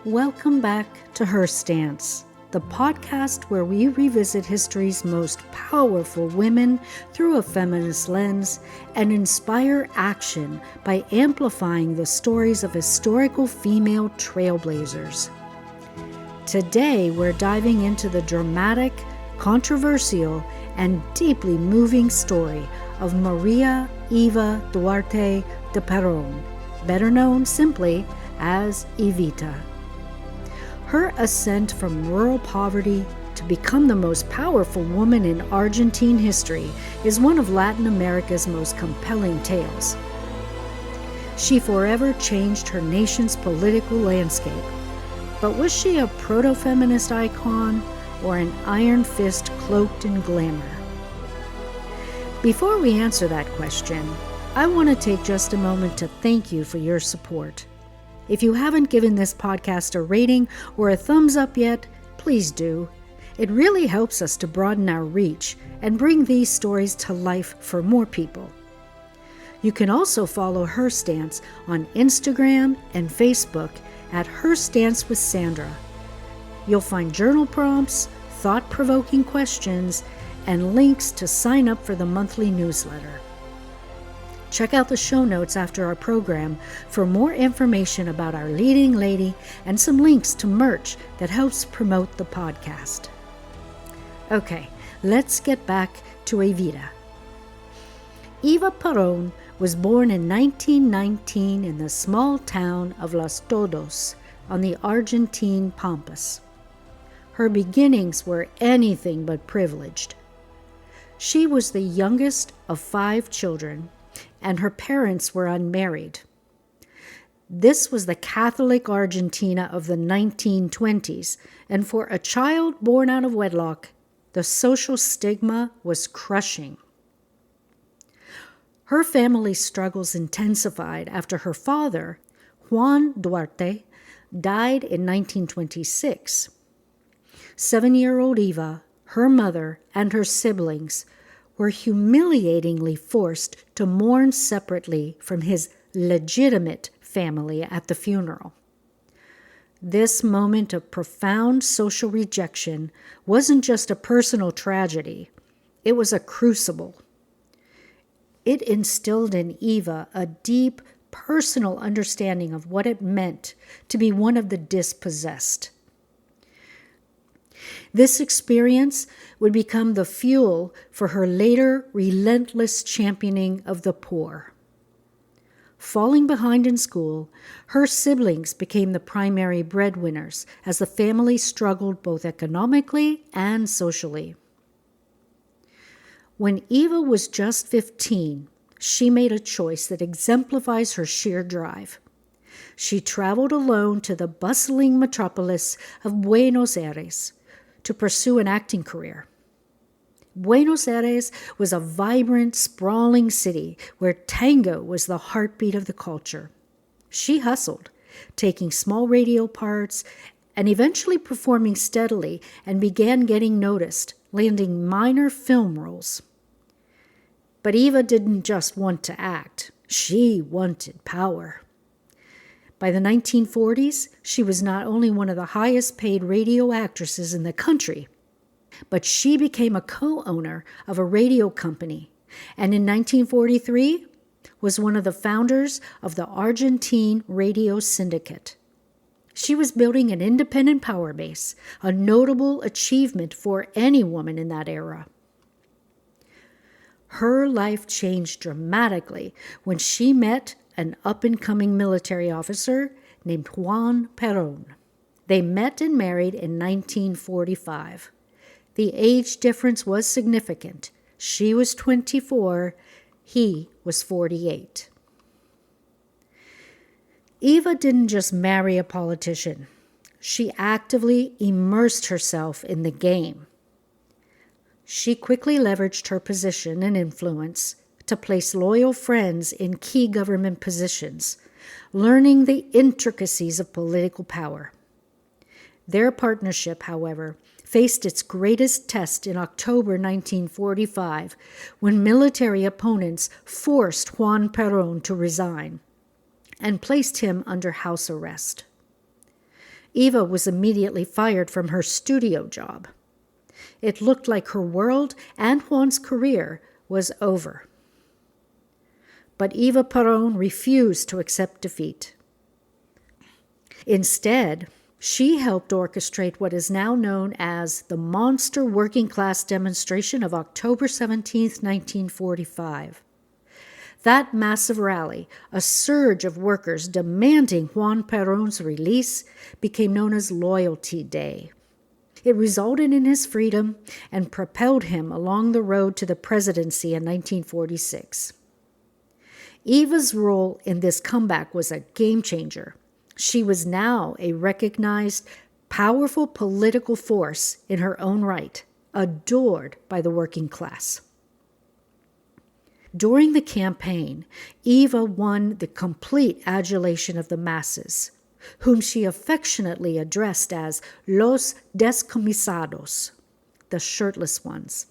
Welcome back to HerStance, the podcast where we revisit history's most powerful women through a feminist lens and inspire action by amplifying the stories of historical female trailblazers. Today, we're diving into the dramatic, controversial, and deeply moving story of María Eva Duarte de Perón, better known simply as Evita. Her ascent from rural poverty to become the most powerful woman in Argentine history is one of Latin America's most compelling tales. She forever changed her nation's political landscape. But was she a proto-feminist icon or an iron fist cloaked in glamour? Before we answer that question, I want to take just a moment to thank you for your support. If you haven't given this podcast a rating or a thumbs up yet, please do. It really helps us to broaden our reach and bring these stories to life for more people. You can also follow HerStance on Instagram and Facebook at HerStance with Sandra. You'll find journal prompts, thought-provoking questions, and links to sign up for the monthly newsletter. Check out the show notes after our program for more information about our leading lady and some links to merch that helps promote the podcast. Okay, let's get back to Evita. Eva Peron was born in 1919 in the small town of Los Todos on the Argentine Pampas. Her beginnings were anything but privileged. She was the youngest of 5 children, and her parents were unmarried. This was the Catholic Argentina of the 1920s, and for a child born out of wedlock, the social stigma was crushing. Her family's struggles intensified after her father, Juan Duarte, died in 1926. 7-year-old Eva, her mother, and her siblings were humiliatingly forced to mourn separately from his legitimate family at the funeral. This moment of profound social rejection wasn't just a personal tragedy, it was a crucible. It instilled in Eva a deep personal understanding of what it meant to be one of the dispossessed. This experience would become the fuel for her later relentless championing of the poor. Falling behind in school, her siblings became the primary breadwinners as the family struggled both economically and socially. When Eva was just 15, she made a choice that exemplifies her sheer drive. She traveled alone to the bustling metropolis of Buenos Aires to pursue an acting career. Buenos Aires was a vibrant, sprawling city where tango was the heartbeat of the culture. She hustled, taking small radio parts and eventually performing steadily, and began getting noticed, landing minor film roles. But Eva didn't just want to act. She wanted power. By the 1940s, she was not only one of the highest paid radio actresses in the country, but she became a co-owner of a radio company, and in 1943 was one of the founders of the Argentine Radio Syndicate. She was building an independent power base, a notable achievement for any woman in that era. Her life changed dramatically when she met an up-and-coming military officer named Juan Perón. They met and married in 1945. The age difference was significant. She was 24, he was 48. Eva didn't just marry a politician. She actively immersed herself in the game. She quickly leveraged her position and influence to place loyal friends in key government positions, learning the intricacies of political power. Their partnership, however, faced its greatest test in October 1945, when military opponents forced Juan Perón to resign and placed him under house arrest. Eva was immediately fired from her studio job. It looked like her world and Juan's career was over. But Eva Peron refused to accept defeat. Instead, she helped orchestrate what is now known as the Monster Working Class Demonstration of October 17, 1945. That massive rally, a surge of workers demanding Juan Perón's release, became known as Loyalty Day. It resulted in his freedom and propelled him along the road to the presidency in 1946. Eva's role in this comeback was a game changer. She was now a recognized, powerful political force in her own right, adored by the working class. During the campaign, Eva won the complete adulation of the masses, whom she affectionately addressed as los descomisados, the shirtless ones.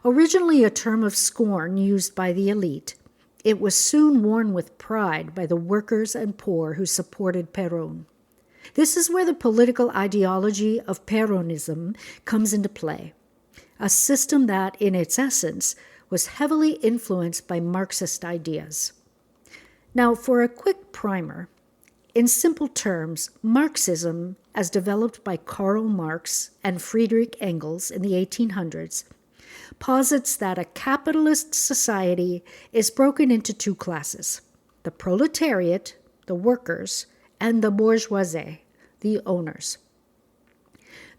Originally a term of scorn used by the elite, it was soon worn with pride by the workers and poor who supported Perón. This is where the political ideology of Peronism comes into play, a system that, in its essence, was heavily influenced by Marxist ideas. Now, for a quick primer, in simple terms, Marxism, as developed by Karl Marx and Friedrich Engels in the 1800s, posits that a capitalist society is broken into two classes: the proletariat, the workers, and the bourgeoisie, the owners.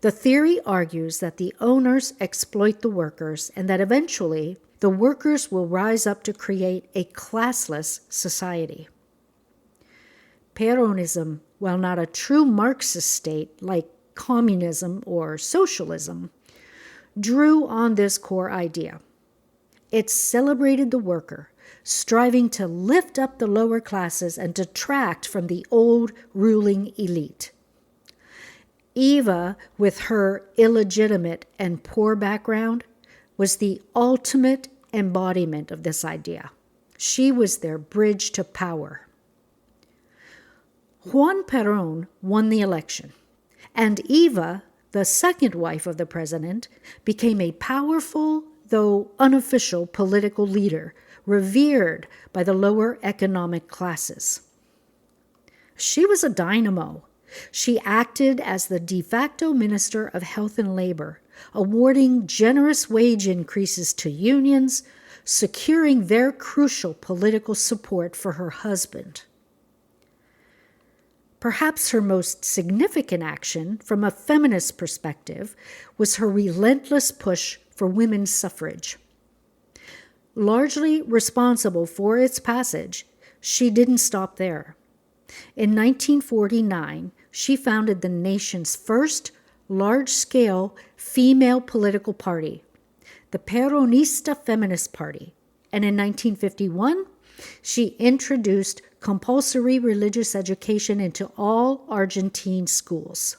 The theory argues that the owners exploit the workers and that eventually the workers will rise up to create a classless society. Peronism, while not a true Marxist state like communism or socialism, drew on this core idea. It celebrated the worker, striving to lift up the lower classes and detract from the old ruling elite. Eva, with her illegitimate and poor background, was the ultimate embodiment of this idea. She was their bridge to power. Juan Perón won the election, and Eva, the second wife of the president, became a powerful, though unofficial, political leader, revered by the lower economic classes. She was a dynamo. She acted as the de facto Minister of Health and Labor, awarding generous wage increases to unions, securing their crucial political support for her husband. Perhaps her most significant action, from a feminist perspective, was her relentless push for women's suffrage. Largely responsible for its passage, she didn't stop there. In 1949, she founded the nation's first large-scale female political party, the Peronista Feminist Party, and in 1951, she introduced compulsory religious education into all Argentine schools.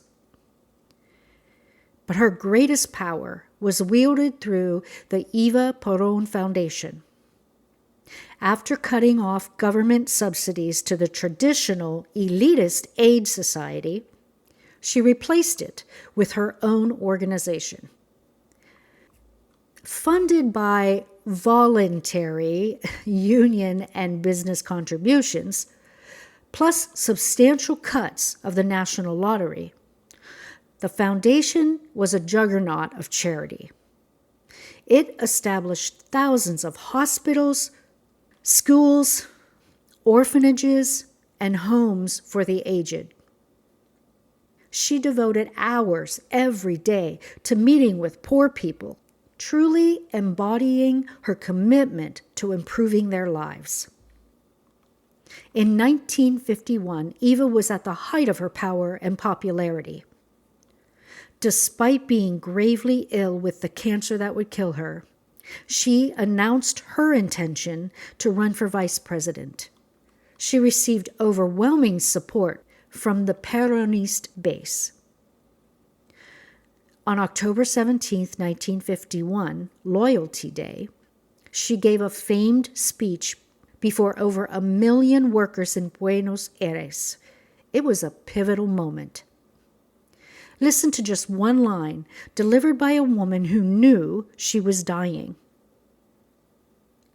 But her greatest power was wielded through the Eva Peron Foundation. After cutting off government subsidies to the traditional elitist aid society, she replaced it with her own organization. Funded by voluntary union and business contributions, plus substantial cuts of the national lottery, the foundation was a juggernaut of charity. It established thousands of hospitals, schools, orphanages, and homes for the aged. She devoted hours every day to meeting with poor people, truly embodying her commitment to improving their lives. In 1951, Eva was at the height of her power and popularity. Despite being gravely ill with the cancer that would kill her, she announced her intention to run for vice president. She received overwhelming support from the Peronist base. On October 17, 1951, Loyalty Day, she gave a famed speech before over 1 million workers in Buenos Aires It was a pivotal moment. Listen to just one line delivered by a woman who knew she was dying.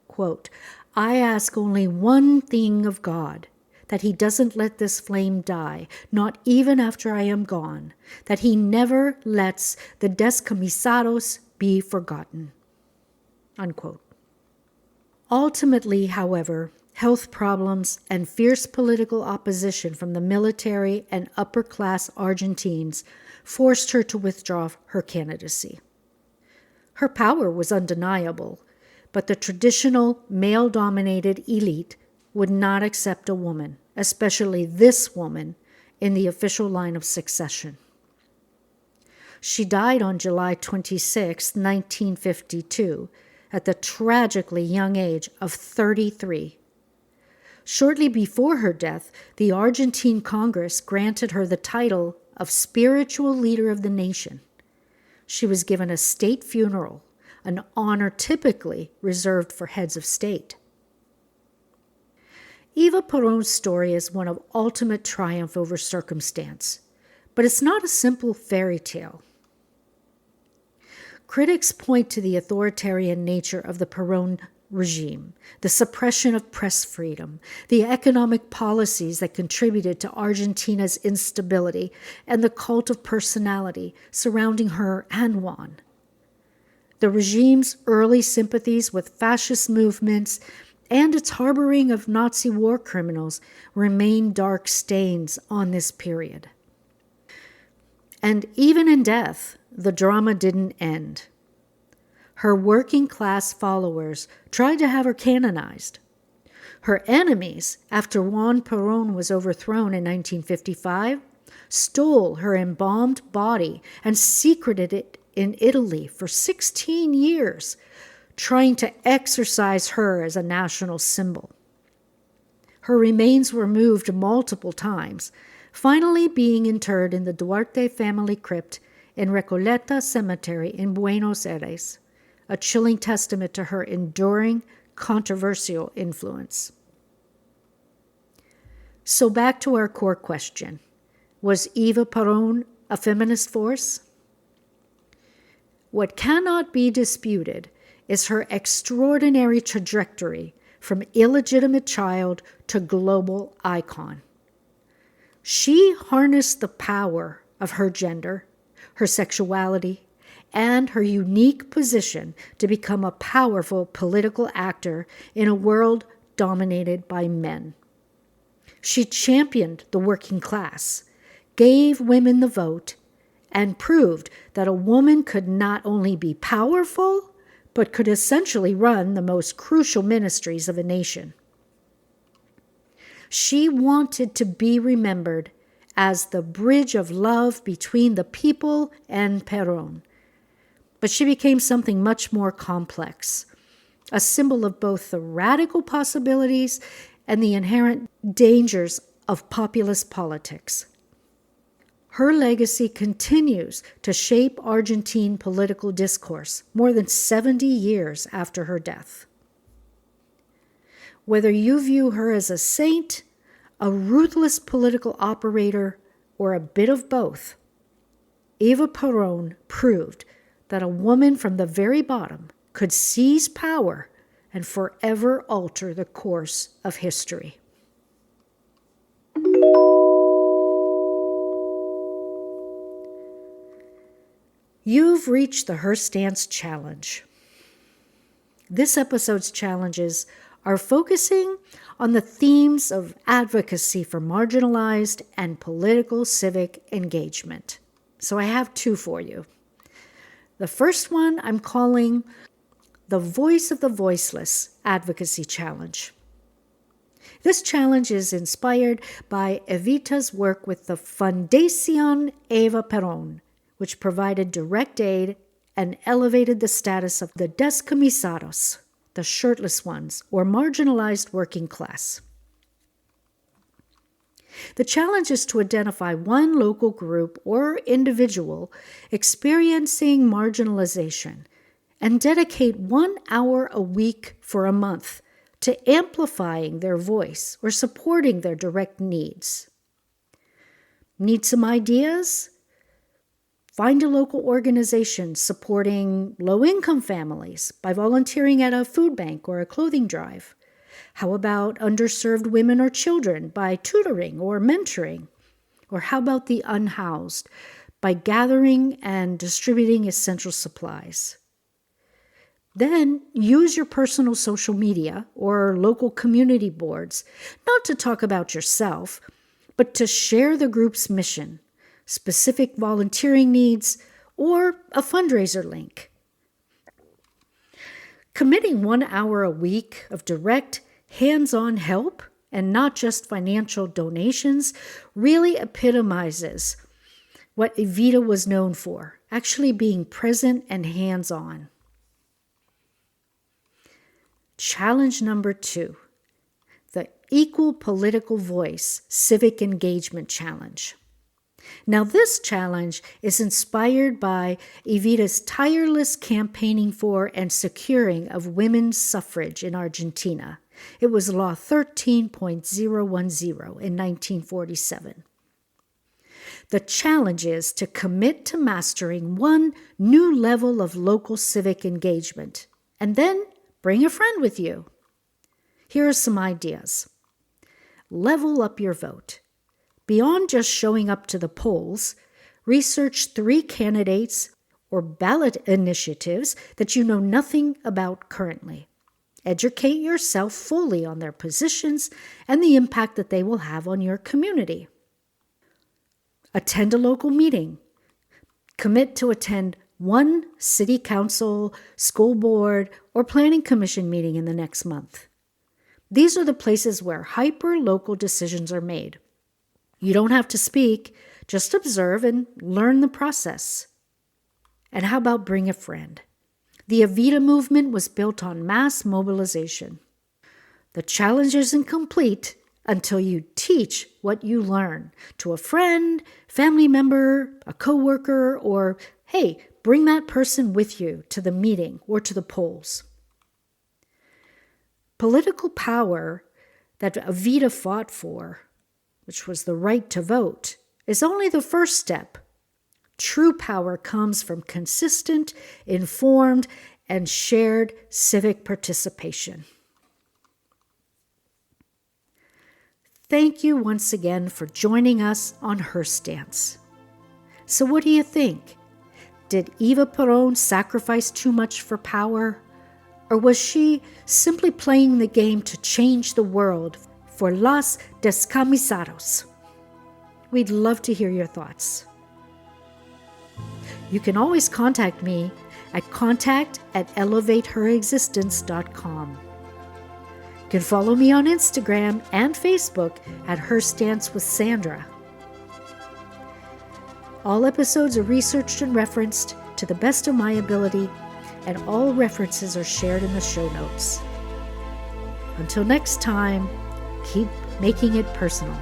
Quote, "I ask only one thing of God, that he doesn't let this flame die, not even after I am gone, that he never lets the descomisados be forgotten." Unquote. Ultimately, however, health problems and fierce political opposition from the military and upper-class Argentines forced her to withdraw her candidacy. Her power was undeniable, but the traditional male-dominated elite would not accept a woman, especially this woman, in the official line of succession. She died on July 26, 1952, at the tragically young age of 33. Shortly before her death, the Argentine Congress granted her the title of Spiritual Leader of the Nation. She was given a state funeral, an honor typically reserved for heads of state. Eva Peron's story is one of ultimate triumph over circumstance, but it's not a simple fairy tale. Critics point to the authoritarian nature of the Perón regime, the suppression of press freedom, the economic policies that contributed to Argentina's instability, and the cult of personality surrounding her and Juan. The regime's early sympathies with fascist movements and its harboring of Nazi war criminals remain dark stains on this period. And even in death, the drama didn't end. Her working-class followers tried to have her canonized. Her enemies, after Juan Perón was overthrown in 1955, stole her embalmed body and secreted it in Italy for 16 years, trying to exorcise her as a national symbol. Her remains were moved multiple times, finally being interred in the Duarte family crypt in Recoleta Cemetery in Buenos Aires, a chilling testament to her enduring, controversial influence. So back to our core question. Was Eva Peron a feminist force? What cannot be disputed is her extraordinary trajectory from illegitimate child to global icon. She harnessed the power of her gender, her sexuality, and her unique position to become a powerful political actor in a world dominated by men. She championed the working class, gave women the vote, and proved that a woman could not only be powerful, but could essentially run the most crucial ministries of a nation. She wanted to be remembered as the bridge of love between the people and Perón. But she became something much more complex, a symbol of both the radical possibilities and the inherent dangers of populist politics. Her legacy continues to shape Argentine political discourse more than 70 years after her death. Whether you view her as a saint, a ruthless political operator, or a bit of both, Eva Peron proved that a woman from the very bottom could seize power and forever alter the course of history. You've reached the HerStance challenge. This episode's challenges are focusing on the themes of advocacy for marginalized and political civic engagement. So I have two for you. The first one I'm calling the Voice of the Voiceless Advocacy Challenge. This challenge is inspired by Evita's work with the Fundación Eva Peron, which provided direct aid and elevated the status of the descomisados, the shirtless ones, or marginalized working class. The challenge is to identify one local group or individual experiencing marginalization and dedicate 1 hour a week for a month to amplifying their voice or supporting their direct needs. Need some ideas? Find a local organization supporting low-income families by volunteering at a food bank or a clothing drive. How about underserved women or children by tutoring or mentoring? Or how about the unhoused by gathering and distributing essential supplies? Then use your personal social media or local community boards, not to talk about yourself, but to share the group's mission, specific volunteering needs, or a fundraiser link. Committing 1 hour a week of direct, hands-on help and not just financial donations really epitomizes what Evita was known for, actually being present and hands-on. Challenge number 2, the Equal Political Voice Civic Engagement Challenge. Now, this challenge is inspired by Evita's tireless campaigning for and securing of women's suffrage in Argentina. It was Law 13.010 in 1947. The challenge is to commit to mastering one new level of local civic engagement, and then bring a friend with you. Here are some ideas. Level up your vote. Beyond just showing up to the polls, research 3 candidates or ballot initiatives that you know nothing about currently. Educate yourself fully on their positions and the impact that they will have on your community. Attend a local meeting. Commit to attend one city council, school board, or planning commission meeting in the next month. These are the places where hyper-local decisions are made. You don't have to speak, just observe and learn the process. And how about bring a friend? The Evita movement was built on mass mobilization. The challenge isn't complete until you teach what you learn to a friend, family member, a coworker, or, hey, bring that person with you to the meeting or to the polls. Political power that Evita fought for, which was the right to vote, is only the first step. True power comes from consistent, informed, and shared civic participation. Thank you once again for joining us on HerStance. So what do you think? Did Eva Peron sacrifice too much for power? Or was she simply playing the game to change the world for los descamisados? We'd love to hear your thoughts. You can always contact me at contact@elevateherexistence.com. You can follow me on Instagram and Facebook at HerStance with Sandra. All episodes are researched and referenced to the best of my ability, and all references are shared in the show notes. Until next time, keep making it personal.